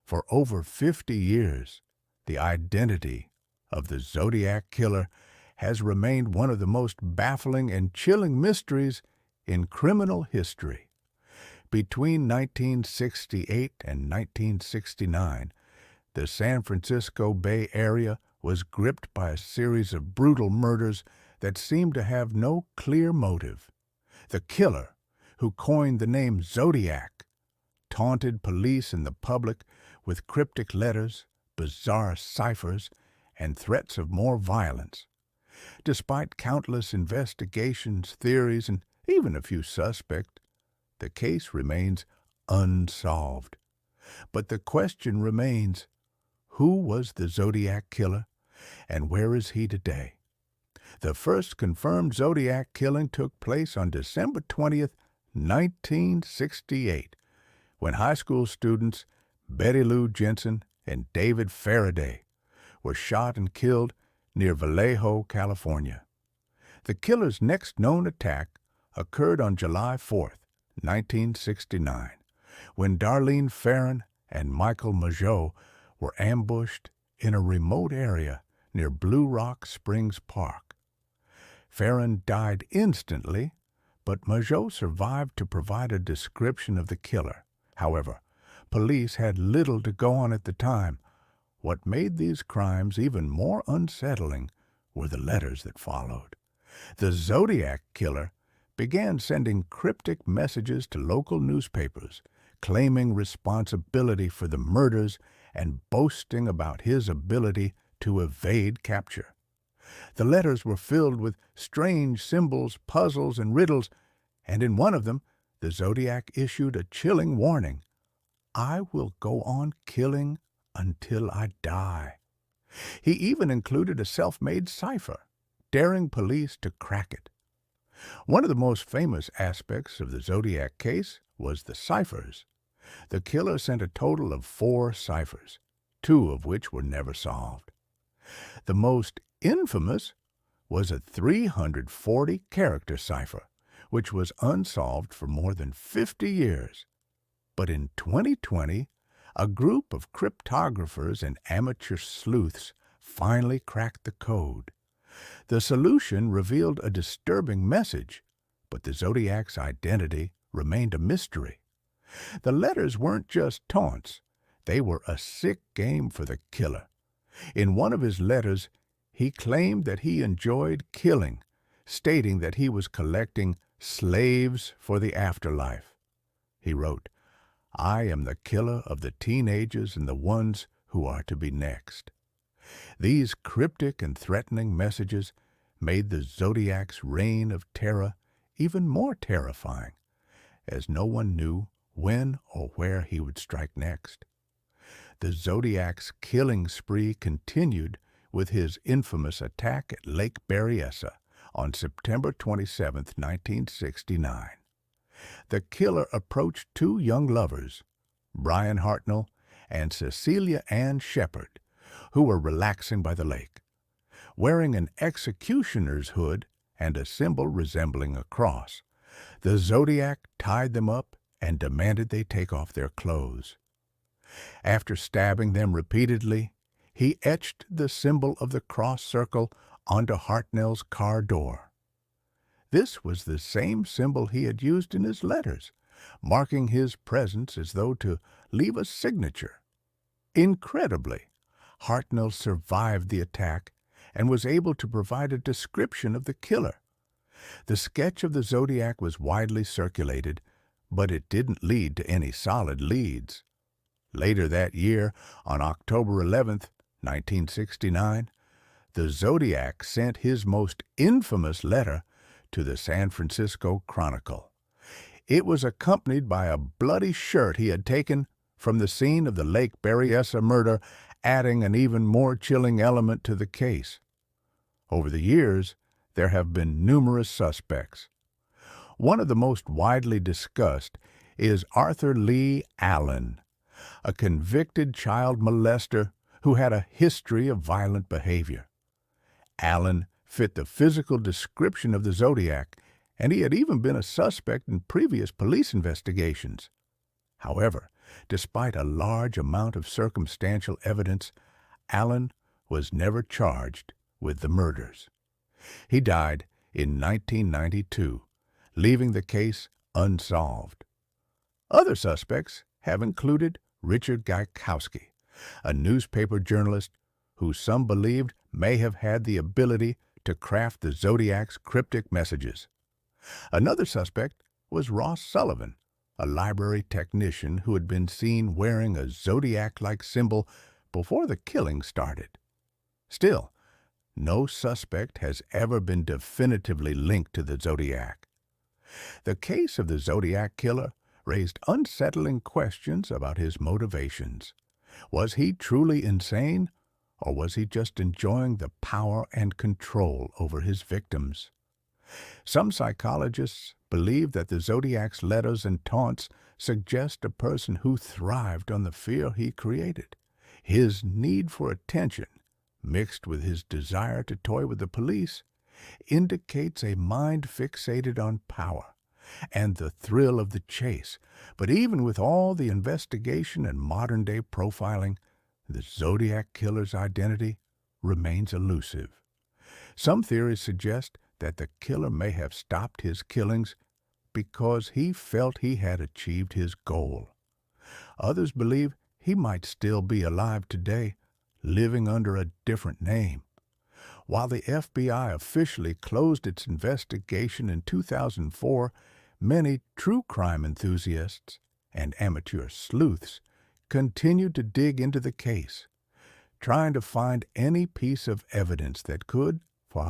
For over 50 years, the identity of the Zodiac Killer has remained one of the most baffling and chilling mysteries in criminal history. Between 1968 and 1969, the San Francisco Bay Area was gripped by a series of brutal murders that seemed to have no clear motive. The killer, who coined the name Zodiac, taunted police and the public with cryptic letters, bizarre ciphers, and threats of more violence. Despite countless investigations, theories, and even a few suspects, the case remains unsolved. But the question remains, who was the Zodiac Killer, and where is he today? The first confirmed Zodiac killing took place on December 20th, 1968, when high school students Betty Lou Jensen and David Faraday were shot and killed near Vallejo, California. The killer's next known attack occurred on July 4th, 1969, when Darlene Ferrin and Michael Mageau were ambushed in a remote area near Blue Rock Springs Park. Ferrin died instantly, but Mageau survived to provide a description of the killer. However, police had little to go on at the time. What made these crimes even more unsettling were the letters that followed. The Zodiac Killer began sending cryptic messages to local newspapers, claiming responsibility for the murders and boasting about his ability to evade capture. The letters were filled with strange symbols, puzzles, and riddles, and in one of them, the Zodiac issued a chilling warning: "I will go on killing until I die." He even included a self-made cipher, daring police to crack it. One of the most famous aspects of the Zodiac case was the ciphers. The killer sent a total of 4 ciphers, 2 of which were never solved. The most infamous was a 340-character cipher, which was unsolved for more than 50 years. But in 2020, a group of cryptographers and amateur sleuths finally cracked the code. The solution revealed a disturbing message, but the Zodiac's identity remained a mystery. The letters weren't just taunts. They were a sick game for the killer. In one of his letters, he claimed that he enjoyed killing, stating that he was collecting slaves for the afterlife. He wrote, "I am the killer of the teenagers and the ones who are to be next." These cryptic and threatening messages made the Zodiac's reign of terror even more terrifying, as no one knew when or where he would strike next. The Zodiac's killing spree continued with his infamous attack at Lake Berryessa on September 27, 1969. The killer approached 2 young lovers, Brian Hartnell and Cecilia Ann Shepard, who were relaxing by the lake. Wearing an executioner's hood and a symbol resembling a cross, the Zodiac tied them up and demanded they take off their clothes. After stabbing them repeatedly, he etched the symbol of the cross circle onto Hartnell's car door. This was the same symbol he had used in his letters, marking his presence as though to leave a signature. Incredibly, Hartnell survived the attack and was able to provide a description of the killer. The sketch of the Zodiac was widely circulated, but it didn't lead to any solid leads. Later that year, on October 11, 1969, the Zodiac sent his most infamous letter to the San Francisco Chronicle. It was accompanied by a bloody shirt he had taken from the scene of the Lake Berryessa murder, adding an even more chilling element to the case. Over the years, there have been numerous suspects. One of the most widely discussed is Arthur Leigh Allen, a convicted child molester who had a history of violent behavior. Allen fit the physical description of the Zodiac, and he had even been a suspect in previous police investigations. However, despite a large amount of circumstantial evidence, Allen was never charged with the murders. He died in 1992, leaving the case unsolved. Other suspects have included Richard Gaikowski, a newspaper journalist who some believed may have had the ability to craft the Zodiac's cryptic messages. Another suspect was Ross Sullivan, a library technician who had been seen wearing a Zodiac-like symbol before the killing started. Still, no suspect has ever been definitively linked to the Zodiac. The case of the Zodiac Killer raised unsettling questions about his motivations. Was he truly insane, or was he just enjoying the power and control over his victims? Some psychologists believe that the Zodiac's letters and taunts suggest a person who thrived on the fear he created. His need for attention, mixed with his desire to toy with the police, indicates a mind fixated on power and the thrill of the chase. But even with all the investigation and modern-day profiling, the Zodiac Killer's identity remains elusive. Some theories suggest that the killer may have stopped his killings because he felt he had achieved his goal. Others believe he might still be alive today, living under a different name. While the FBI officially closed its investigation in 2004, many true crime enthusiasts and amateur sleuths continued to dig into the case, trying to find any piece of evidence that could, for